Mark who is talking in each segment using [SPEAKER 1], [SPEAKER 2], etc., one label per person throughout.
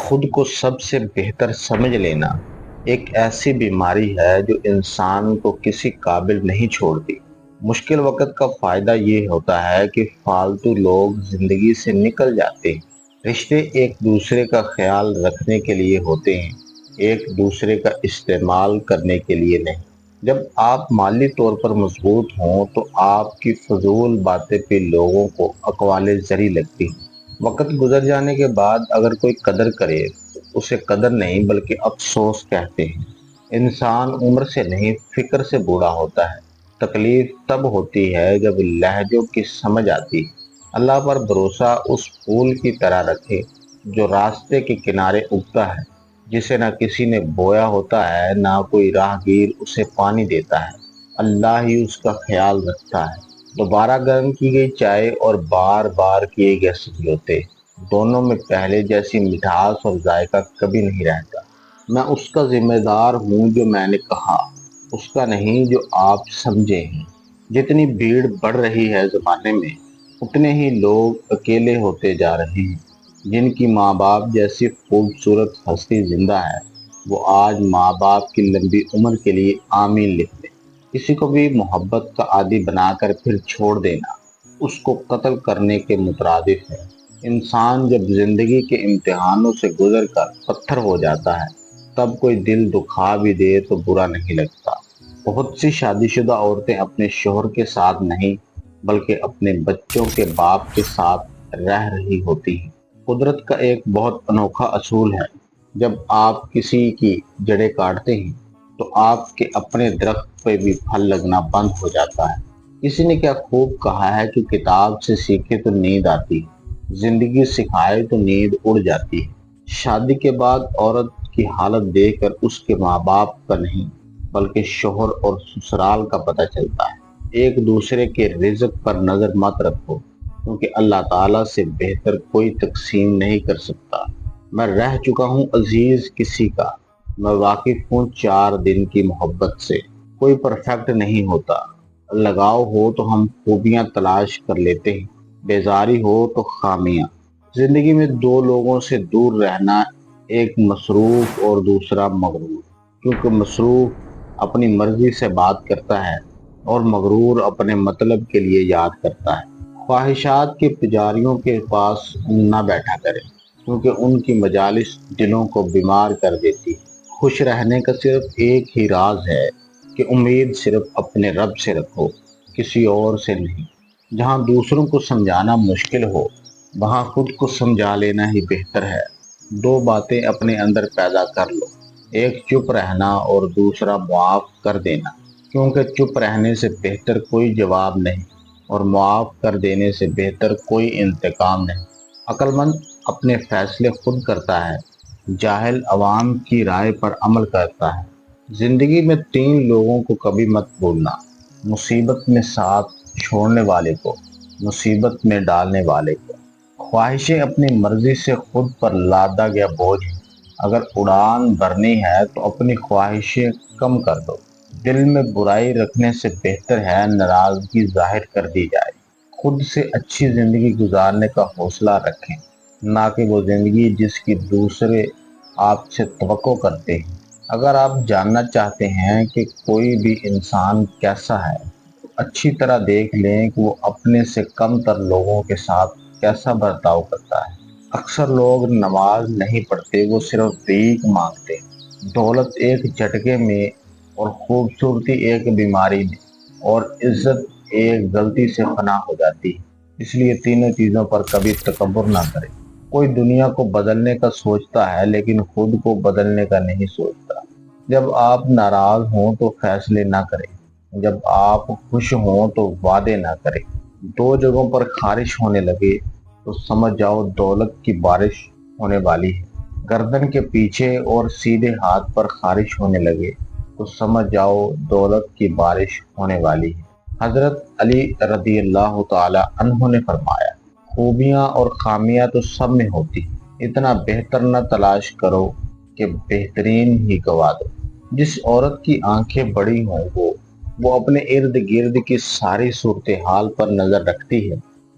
[SPEAKER 1] خود کو سب سے بہتر سمجھ لینا ایک ایسی بیماری ہے جو انسان کو کسی قابل نہیں چھوڑتی۔ مشکل وقت کا فائدہ یہ ہوتا ہے کہ فالتو لوگ زندگی سے نکل جاتے ہیں۔ رشتے ایک دوسرے کا خیال رکھنے کے لیے ہوتے ہیں، ایک دوسرے کا استعمال کرنے کے لیے نہیں۔ جب آپ مالی طور پر مضبوط ہوں تو آپ کی فضول باتیں بھی لوگوں کو اقوال زری لگتی ہیں۔ وقت گزر جانے کے بعد اگر کوئی قدر کرے تو اسے قدر نہیں بلکہ افسوس کہتے ہیں۔ انسان عمر سے نہیں فکر سے بوڑھا ہوتا ہے۔ تکلیف تب ہوتی ہے جب لہجوں کی سمجھ آتی ہے۔ اللہ پر بھروسہ اس پھول کی طرح رکھے جو راستے کے کنارے اگتا ہے، جسے نہ کسی نے بویا ہوتا ہے نہ کوئی راہگیر اسے پانی دیتا ہے۔ اللہ ہی اس کا خیال رکھتا ہے۔ دوبارہ گرم کی گئی چائے اور بار بار کیے گئے سمجھوتے، دونوں میں پہلے جیسی مٹھاس اور ذائقہ کبھی نہیں رہتا۔ میں اس کا ذمہ دار ہوں جو میں نے کہا، اس کا نہیں جو آپ سمجھے ہیں۔ جتنی بھیڑ بڑھ رہی ہے زمانے میں، اتنے ہی لوگ اکیلے ہوتے جا رہے ہیں۔ جن کی ماں باپ جیسی خوبصورت ہستی زندہ ہے، وہ آج ماں باپ کی لمبی عمر کے لیے آمین لکھ دیں۔ کسی کو بھی محبت کا عادی بنا کر پھر چھوڑ دینا اس کو قتل کرنے کے مترادف ہے۔ انسان جب زندگی کے امتحانوں سے گزر کر پتھر ہو جاتا ہے، تب کوئی دل دکھا بھی دے تو برا نہیں لگتا۔ بہت سی شادی شدہ عورتیں اپنے شوہر کے ساتھ نہیں بلکہ اپنے بچوں کے باپ کے ساتھ رہ رہی ہوتی ہیں۔ قدرت کا ایک بہت انوکھا اصول ہے، جب آپ کسی کی جڑیں کاٹتے ہیں تو آپ کے اپنے درخت پہ بھی پھل لگنا بند ہو جاتا ہے۔ کسی نے کیا خوب کہا ہے کہ کتاب سے سیکھے تو نیند آتی ہے، زندگی سکھائے تو نیند اڑ جاتی ہے۔ شادی کے بعد عورت کی حالت دیکھ کر اس کے ماں باپ کا نہیں بلکہ شوہر اور سسرال کا پتہ چلتا ہے۔ ایک دوسرے کے رزق پر نظر مت رکھو، کیونکہ اللہ تعالیٰ سے بہتر کوئی تقسیم نہیں کر سکتا۔ میں رہ چکا ہوں عزیز کسی کا، میں واقف ہوں 4 دن کی محبت سے۔ کوئی پرفیکٹ نہیں ہوتا۔ لگاؤ ہو تو ہم خوبیاں تلاش کر لیتے ہیں، بیزاری ہو تو خامیاں۔ زندگی میں دو لوگوں سے دور رہنا، ایک مصروف اور دوسرا مغرور، کیونکہ مصروف اپنی مرضی سے بات کرتا ہے اور مغرور اپنے مطلب کے لیے یاد کرتا ہے۔ خواہشات کے پجاریوں کے پاس نہ بیٹھا کریں، کیونکہ ان کی مجالس دلوں کو بیمار کر دیتی ہے۔ خوش رہنے کا صرف ایک ہی راز ہے کہ امید صرف اپنے رب سے رکھو، کسی اور سے نہیں۔ جہاں دوسروں کو سمجھانا مشکل ہو، وہاں خود کو سمجھا لینا ہی بہتر ہے۔ دو باتیں اپنے اندر پیدا کر لو، ایک چپ رہنا اور دوسرا معاف کر دینا، کیونکہ چپ رہنے سے بہتر کوئی جواب نہیں اور معاف کر دینے سے بہتر کوئی انتقام نہیں۔ عقل مند اپنے فیصلے خود کرتا ہے، جاہل عوام کی رائے پر عمل کرتا ہے۔ زندگی میں 3 لوگوں کو کبھی مت بھولنا: مصیبت میں ساتھ چھوڑنے والے کو، مصیبت میں ڈالنے والے کو۔ خواہشیں اپنی مرضی سے خود پر لادا گیا بوجھ ہیں۔ اگر اڑان بھرنی ہے تو اپنی خواہشیں کم کر دو۔ دل میں برائی رکھنے سے بہتر ہے ناراضگی ظاہر کر دی جائے۔ خود سے اچھی زندگی گزارنے کا حوصلہ رکھیں، نہ کہ وہ زندگی جس کی دوسرے آپ سے توقع کرتے ہیں۔ اگر آپ جاننا چاہتے ہیں کہ کوئی بھی انسان کیسا ہے، تو اچھی طرح دیکھ لیں کہ وہ اپنے سے کم تر لوگوں کے ساتھ کیسا برتاؤ کرتا ہے۔ اکثر لوگ نماز نہیں پڑھتے، وہ صرف بھیک مانگتے ہیں۔ دولت ایک جھٹکے میں، اور خوبصورتی ایک بیماری میں، اور عزت ایک غلطی سے فنا ہو جاتی ہے۔ اس لیے تینوں چیزوں پر کبھی تکبر نہ کریں۔ کوئی دنیا کو بدلنے کا سوچتا ہے لیکن خود کو بدلنے کا نہیں سوچتا۔ جب آپ ناراض ہوں تو فیصلے نہ کریں، جب آپ خوش ہوں تو وعدے نہ کریں۔ 2 جگہوں پر خارش ہونے لگے تو سمجھ جاؤ دولت کی بارش ہونے والی ہے۔ گردن کے پیچھے اور سیدھے ہاتھ پر خارش ہونے لگے تو سمجھ جاؤ دولت کی بارش ہونے والی ہے۔ حضرت علی رضی اللہ تعالی عنہ نے فرمایا، خوبیاں اور خامیاں تو سب میں ہوتی ہیں، اتنا بہتر نہ تلاش کرو کہ بہترین ہی گوا دو۔ جس عورت کی آنکھیں بڑی ہوں وہ اپنے ارد گرد کی ساری صورتحال پر نظر رکھتی ہے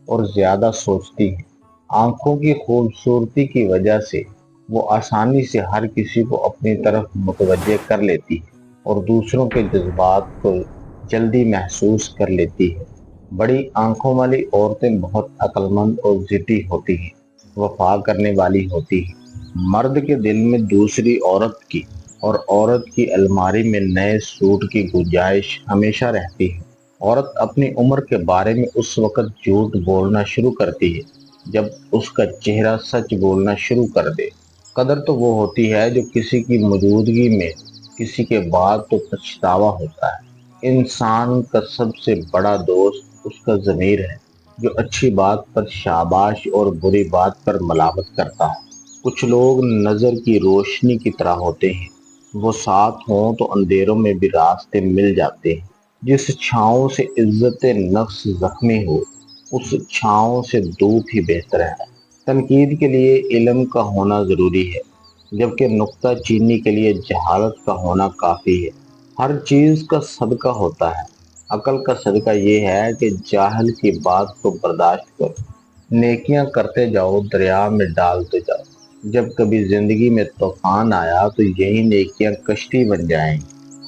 [SPEAKER 1] اور زیادہ سوچتی ہے۔ آنکھوں کی خوبصورتی کی وجہ سے وہ آسانی سے ہر کسی کو اپنی طرف متوجہ کر لیتی ہے اور دوسروں کے جذبات کو جلدی محسوس کر لیتی ہے۔ بڑی آنکھوں والی عورتیں بہت عقل مند اور ضدی ہوتی ہیں، وفا کرنے والی ہوتی ہیں۔ مرد کے دل میں دوسری عورت کی اور عورت کی الماری میں نئے سوٹ کی گنجائش ہمیشہ رہتی ہے۔ عورت اپنی عمر کے بارے میں اس وقت جھوٹ بولنا شروع کرتی ہے جب اس کا چہرہ سچ بولنا شروع کر دے۔ قدر تو وہ ہوتی ہے جو کسی کی موجودگی میں کسی کے بعد تو پچھتاوا ہوتا ہے۔ انسان کا سب سے بڑا دوست اس کا ضمیر ہے، جو اچھی بات پر شاباش اور بری بات پر ملامت کرتا ہے۔ کچھ لوگ نظر کی روشنی کی طرح ہوتے ہیں، وہ ساتھ ہوں تو اندھیروں میں بھی راستے مل جاتے ہیں۔ جس چھاؤں سے عزت نفس زخمی ہو، اس چھاؤں سے دھوپ ہی بہتر ہے۔ تنقید کے لیے علم کا ہونا ضروری ہے، جبکہ نکتہ چینی کے لیے جہالت کا ہونا کافی ہے۔ ہر چیز کا صدقہ ہوتا ہے، عقل کا صدقہ یہ ہے کہ جاہل کی بات کو برداشت کرو، نیکیاں کرتے جاؤ، دریا میں ڈالتے جاؤ۔ جب کبھی زندگی میں طوفان آیا تو یہی نیکیاں کشتی بن جائیں۔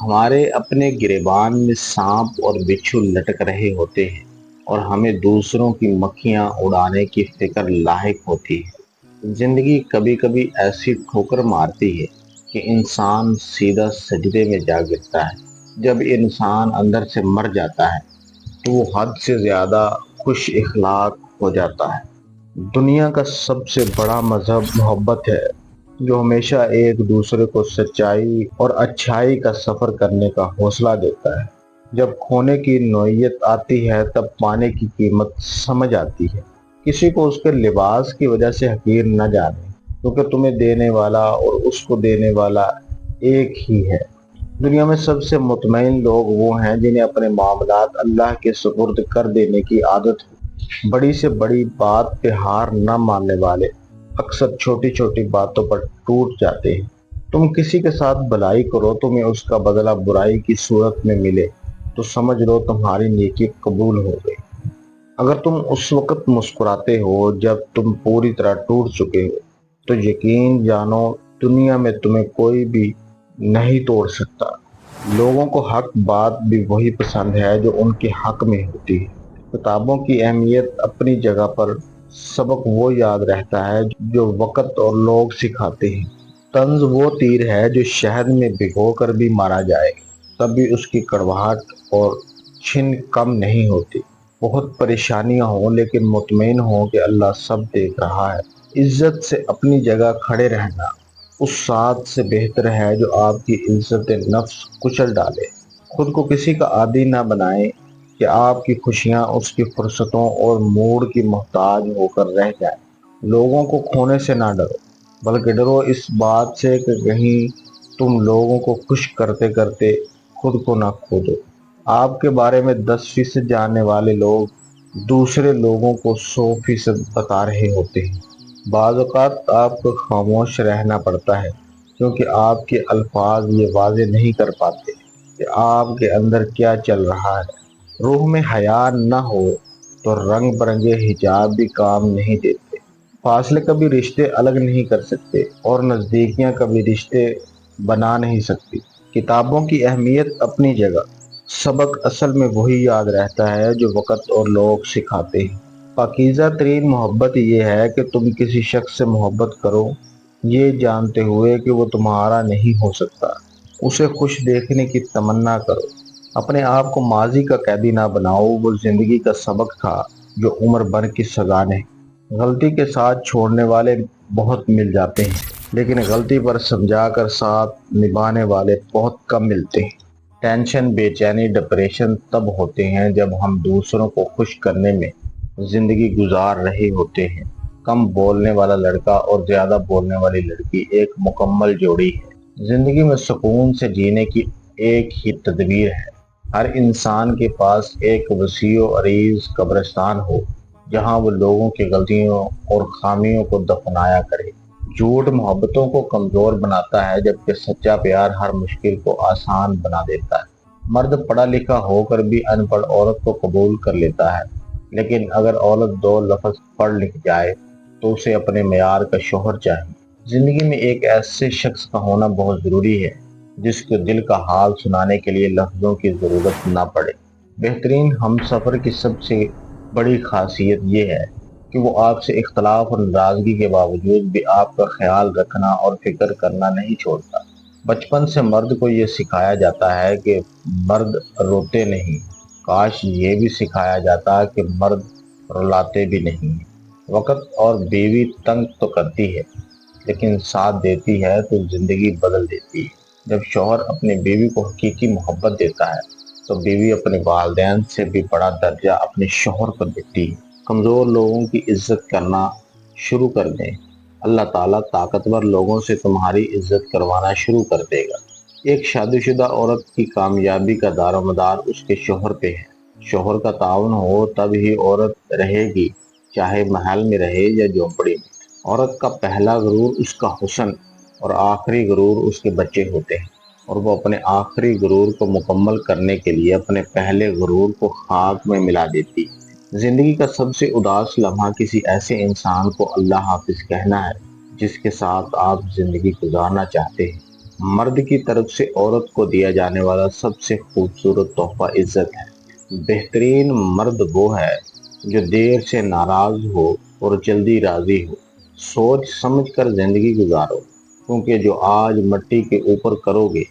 [SPEAKER 1] ہمارے اپنے گریبان میں سانپ اور بچھو لٹک رہے ہوتے ہیں اور ہمیں دوسروں کی مکھیاں اڑانے کی فکر لاحق ہوتی ہے۔ زندگی کبھی کبھی ایسی ٹھوکر مارتی ہے کہ انسان سیدھا سجدے میں جا گرتا ہے۔ جب انسان اندر سے مر جاتا ہے تو وہ حد سے زیادہ خوش اخلاق ہو جاتا ہے۔ دنیا کا سب سے بڑا مذہب محبت ہے، جو ہمیشہ ایک دوسرے کو سچائی اور اچھائی کا سفر کرنے کا حوصلہ دیتا ہے۔ جب کھونے کی نوعیت آتی ہے تب پانے کی قیمت سمجھ آتی ہے۔ کسی کو اس کے لباس کی وجہ سے حقیر نہ جانے، کیونکہ تمہیں دینے والا اور اس کو دینے والا ایک ہی ہے۔ دنیا میں سب سے مطمئن لوگ وہ ہیں جنہیں اپنے معاملات اللہ کے سپرد کر دینے کی عادت ہو۔ بڑی سے بڑی بات پہ ہار نہ ماننے والے اکثر چھوٹی چھوٹی باتوں پر ٹوٹ جاتے ہیں۔ تم کسی کے ساتھ بھلائی کرو، تمہیں اس کا بدلہ برائی کی صورت میں ملے تو سمجھ لو تمہاری نیکی قبول ہو گئی۔ اگر تم اس وقت مسکراتے ہو جب تم پوری طرح ٹوٹ چکے ہو، تو یقین جانو دنیا میں تمہیں کوئی بھی نہیں توڑ سکتا۔ لوگوں کو حق بات بھی وہی پسند ہے جو ان کے حق میں ہوتی ہے۔ کتابوں کی اہمیت اپنی جگہ پر، سبق وہ یاد رہتا ہے جو وقت اور لوگ سکھاتے ہیں۔ طنز وہ تیر ہے جو شہد میں بھگو کر بھی مارا جائے تب بھی اس کی کڑواہٹ اور چھن کم نہیں ہوتی۔ بہت پریشانیاں ہوں لیکن مطمئن ہوں کہ اللہ سب دیکھ رہا ہے۔ عزت سے اپنی جگہ کھڑے رہنا اس ساتھ سے بہتر ہے جو آپ کی عزت نفس کچل ڈالے۔ خود کو کسی کا عادی نہ بنائیں کہ آپ کی خوشیاں اس کی فرصتوں اور موڈ کی محتاج ہو کر رہ جائیں۔ لوگوں کو کھونے سے نہ ڈرو، بلکہ ڈرو اس بات سے کہ کہیں تم لوگوں کو خوش کرتے کرتے خود کو نہ کھو دو۔ آپ کے بارے میں 10% جاننے والے لوگ دوسرے لوگوں کو 100% بتا رہے ہوتے ہیں۔ بعض اوقات آپ کو خاموش رہنا پڑتا ہے کیونکہ آپ کے الفاظ یہ واضح نہیں کر پاتے کہ آپ کے اندر کیا چل رہا ہے۔ روح میں حیا نہ ہو تو رنگ برنگے حجاب بھی کام نہیں دیتے۔ فاصلے کبھی رشتے الگ نہیں کر سکتے اور نزدیکیاں کبھی رشتے بنا نہیں سکتی۔ کتابوں کی اہمیت اپنی جگہ، سبق اصل میں وہی یاد رہتا ہے جو وقت اور لوگ سکھاتے ہیں۔ پاکیزہ ترین محبت یہ ہے کہ تم کسی شخص سے محبت کرو یہ جانتے ہوئے کہ وہ تمہارا نہیں ہو سکتا۔ اسے خوش دیکھنے کی تمنا کرو۔ اپنے آپ کو ماضی کا قیدی نہ بناؤ، وہ زندگی کا سبق تھا جو عمر بھر کی سزا نہیں۔ غلطی کے ساتھ چھوڑنے والے بہت مل جاتے ہیں، لیکن غلطی پر سمجھا کر ساتھ نبھانے والے بہت کم ملتے ہیں۔ ٹینشن، بے چینی، ڈپریشن تب ہوتے ہیں جب ہم دوسروں کو خوش کرنے میں زندگی گزار رہے ہوتے ہیں۔ کم بولنے والا لڑکا اور زیادہ بولنے والی لڑکی ایک مکمل جوڑی ہے۔ زندگی میں سکون سے جینے کی ایک ہی تدبیر ہے، ہر انسان کے پاس ایک وسیع و عریض قبرستان ہو جہاں وہ لوگوں کی غلطیوں اور خامیوں کو دفنایا کرے۔ جھوٹ محبتوں کو کمزور بناتا ہے جبکہ سچا پیار ہر مشکل کو آسان بنا دیتا ہے۔ مرد پڑھا لکھا ہو کر بھی ان پڑھ عورت کو قبول کر لیتا ہے، لیکن اگر عورت 2 لفظ پڑھ لکھ جائے تو اسے اپنے معیار کا شوہر چاہیے۔ زندگی میں ایک ایسے شخص کا ہونا بہت ضروری ہے جس کو دل کا حال سنانے کے لیے لفظوں کی ضرورت نہ پڑے۔ بہترین ہم سفر کی سب سے بڑی خاصیت یہ ہے کہ وہ آپ سے اختلاف اور ناراضگی کے باوجود بھی آپ کا خیال رکھنا اور فکر کرنا نہیں چھوڑتا۔ بچپن سے مرد کو یہ سکھایا جاتا ہے کہ مرد روتے نہیں، کاش یہ بھی سکھایا جاتا کہ مرد رلاتے بھی نہیں۔ وقت اور بیوی تنگ تو کرتی ہے لیکن ساتھ دیتی ہے تو زندگی بدل دیتی ہے۔ جب شوہر اپنی بیوی کو حقیقی محبت دیتا ہے تو بیوی اپنے والدین سے بھی بڑا درجہ اپنے شوہر کو دیتی ہے۔ کمزور لوگوں کی عزت کرنا شروع کر دیں، اللہ تعالیٰ طاقتور لوگوں سے تمہاری عزت کروانا شروع کر دے گا۔ ایک شادی شدہ عورت کی کامیابی کا دار و مدار اس کے شوہر پہ ہے۔ شوہر کا تعاون ہو تب ہی عورت رہے گی، چاہے محل میں رہے یا جھونپڑی میں۔ عورت کا پہلا غرور اس کا حسن اور آخری غرور اس کے بچے ہوتے ہیں، اور وہ اپنے آخری غرور کو مکمل کرنے کے لیے اپنے پہلے غرور کو خاک میں ملا دیتی۔ زندگی کا سب سے اداس لمحہ کسی ایسے انسان کو اللہ حافظ کہنا ہے جس کے ساتھ آپ زندگی گزارنا چاہتے ہیں۔ مرد کی طرف سے عورت کو دیا جانے والا سب سے خوبصورت تحفہ عزت ہے۔ بہترین مرد وہ ہے جو دیر سے ناراض ہو اور جلدی راضی ہو۔ سوچ سمجھ کر زندگی گزارو، کیونکہ جو آج مٹی کے اوپر کرو گے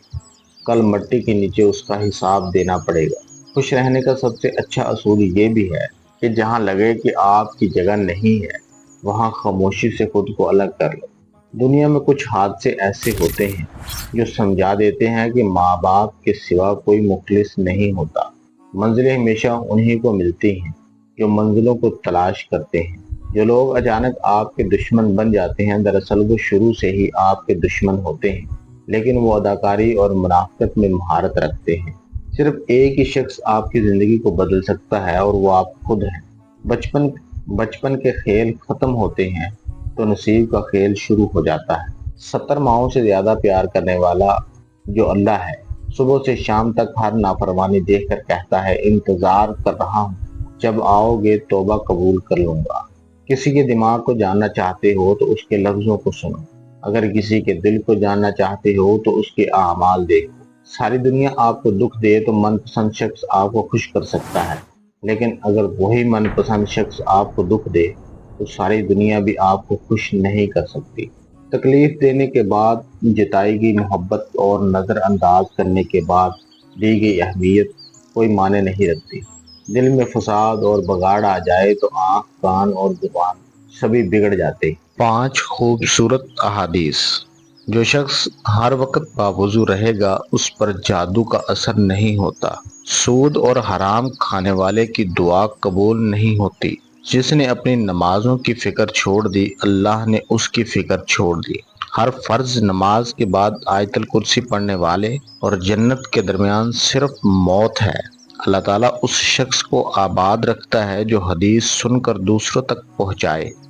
[SPEAKER 1] کل مٹی کے نیچے اس کا حساب دینا پڑے گا۔ خوش رہنے کا سب سے اچھا اصول یہ بھی ہے کہ جہاں لگے کہ آپ کی جگہ نہیں ہے وہاں خاموشی سے خود کو الگ کر لو۔ دنیا میں کچھ حادثے ایسے ہوتے ہیں جو سمجھا دیتے ہیں کہ ماں باپ کے سوا کوئی مخلص نہیں ہوتا۔ منزلیں ہمیشہ انہی کو ملتی ہیں جو منزلوں کو تلاش کرتے ہیں۔ جو لوگ اچانک آپ کے دشمن بن جاتے ہیں دراصل وہ شروع سے ہی آپ کے دشمن ہوتے ہیں، لیکن وہ اداکاری اور منافقت میں مہارت رکھتے ہیں۔ صرف ایک ہی شخص آپ کی زندگی کو بدل سکتا ہے اور وہ آپ خود ہیں۔ بچپن کے کھیل ختم ہوتے ہیں تو نصیب کا کھیل شروع ہو جاتا ہے۔ 70 ماہوں سے زیادہ پیار کرنے والا جو اللہ ہے، صبح سے شام تک ہر نافرمانی دیکھ کر کہتا ہے انتظار کر رہا ہوں، جب آؤ گے توبہ قبول کر لوں گا۔ کسی کے دماغ کو جاننا چاہتے ہو تو اس کے لفظوں کو سنو، اگر کسی کے دل کو جاننا چاہتے ہو تو اس کے اعمال دیکھو۔ ساری دنیا آپ کو دکھ دے تو من پسند شخص آپ کو خوش کر سکتا ہے، لیکن اگر وہی من پسند شخص آپ کو دکھ دے تو ساری دنیا بھی آپ کو خوش نہیں کر سکتی۔ تکلیف دینے کے بعد جتائی گئی محبت اور نظر انداز کرنے کے بعد دی گئی اہمیت کوئی معنی نہیں رکھتی۔ دل میں فساد اور بگاڑ آ جائے تو آنکھ، کان اور زبان سبھی بگڑ جاتے۔ 5 خوبصورت احادیث۔ جو شخص ہر وقت باوضو رہے گا اس پر جادو کا اثر نہیں ہوتا۔ سود اور حرام کھانے والے کی دعا قبول نہیں ہوتی۔ جس نے اپنی نمازوں کی فکر چھوڑ دی اللہ نے اس کی فکر چھوڑ دی۔ ہر فرض نماز کے بعد آیت الکرسی پڑھنے والے اور جنت کے درمیان صرف موت ہے۔ اللہ تعالیٰ اس شخص کو آباد رکھتا ہے جو حدیث سن کر دوسروں تک پہنچائے۔